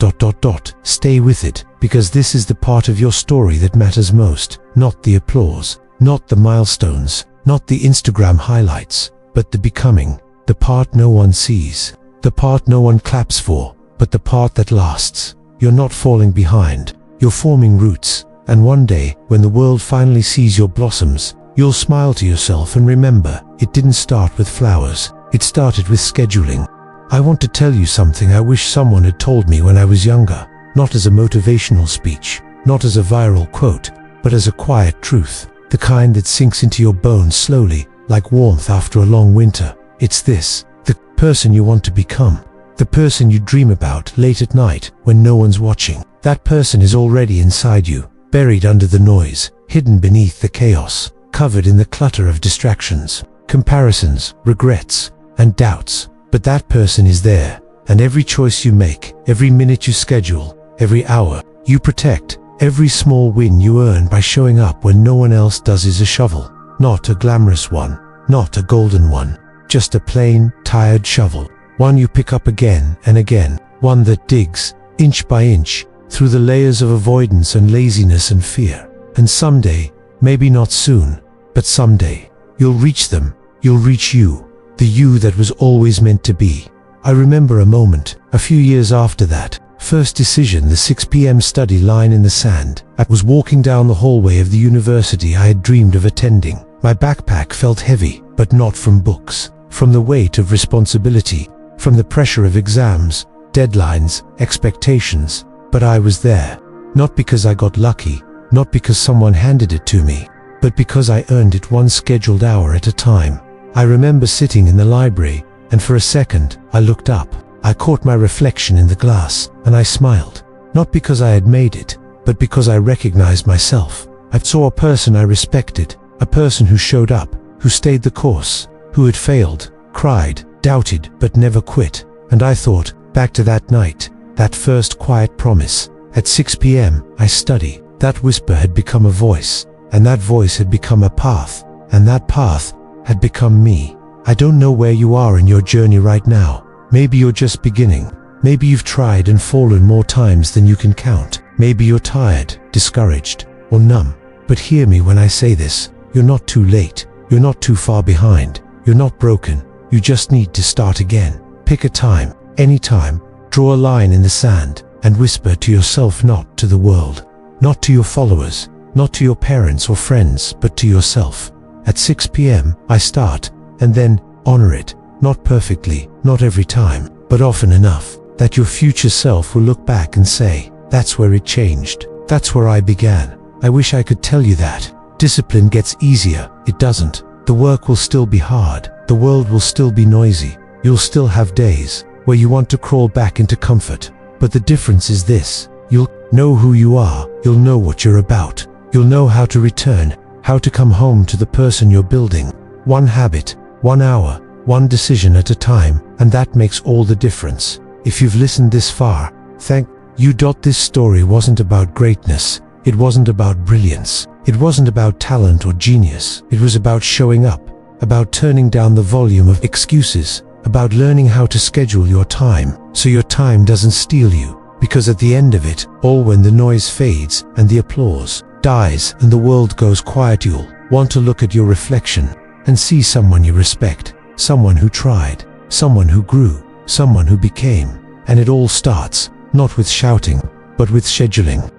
stay with it, because this is the part of your story that matters most, not the applause, not the milestones, not the Instagram highlights, but the becoming, the part no one sees, the part no one claps for, but the part that lasts. You're not falling behind, you're forming roots, and one day, when the world finally sees your blossoms, you'll smile to yourself and remember, it didn't start with flowers, it started with scheduling. I want to tell you something I wish someone had told me when I was younger, not as a motivational speech, not as a viral quote, but as a quiet truth, the kind that sinks into your bones slowly, like warmth after a long winter. It's this: the person you want to become, the person you dream about late at night when no one's watching. That person is already inside you, buried under the noise, hidden beneath the chaos, covered in the clutter of distractions, comparisons, regrets, and doubts. But that person is there, and every choice you make, every minute you schedule, every hour you protect, every small win you earn by showing up when no one else does is a shovel. Not a glamorous one, not a golden one, just a plain, tired shovel. One you pick up again and again, one that digs, inch by inch, through the layers of avoidance and laziness and fear. And someday, maybe not soon, but someday, you'll reach them, you'll reach you, the you that was always meant to be. I remember a moment, a few years after that first decision, the 6 p.m. study line in the sand. I was walking down the hallway of the university I had dreamed of attending. My backpack felt heavy, but not from books, from the weight of responsibility, from the pressure of exams, deadlines, expectations. But I was there, not because I got lucky, not because someone handed it to me, but because I earned it one scheduled hour at a time. I remember sitting in the library, and for a second, I looked up. I caught my reflection in the glass, and I smiled, not because I had made it, but because I recognized myself. I saw a person I respected, a person who showed up, who stayed the course, who had failed, cried, doubted, but never quit. And I thought, back to that night, that first quiet promise. At 6 p.m., I study. That whisper had become a voice, and that voice had become a path, and that path had become me. I don't know where you are in your journey right now. Maybe you're just beginning. Maybe you've tried and fallen more times than you can count. Maybe you're tired, discouraged, or numb. But hear me when I say this. You're not too late. You're not too far behind. You're not broken. You just need to start again. Pick a time, any time. Draw a line in the sand and whisper to yourself, not to the world, not to your followers, not to your parents or friends, but to yourself. At 6 p.m., I start, and then honor it. Not perfectly, not every time, but often enough that your future self will look back and say, that's where it changed. That's where I began. I wish I could tell you that. Discipline gets easier. It doesn't. The work will still be hard. The world will still be noisy. You'll still have days where you want to crawl back into comfort. But the difference is this: you'll know who you are. You'll know what you're about. You'll know how to return, how to come home to the person you're building. One habit, 1 hour, one decision at a time, and that makes all the difference. If you've listened this far, thank you. This story wasn't about greatness. It wasn't about brilliance. It wasn't about talent or genius. It was about showing up, about turning down the volume of excuses, about learning how to schedule your time so your time doesn't steal you. Because at the end of it all, when the noise fades and the applause dies and the world goes quiet, you'll want to look at your reflection and see someone you respect, someone who tried, someone who grew, someone who became. And it all starts, not with shouting, but with scheduling.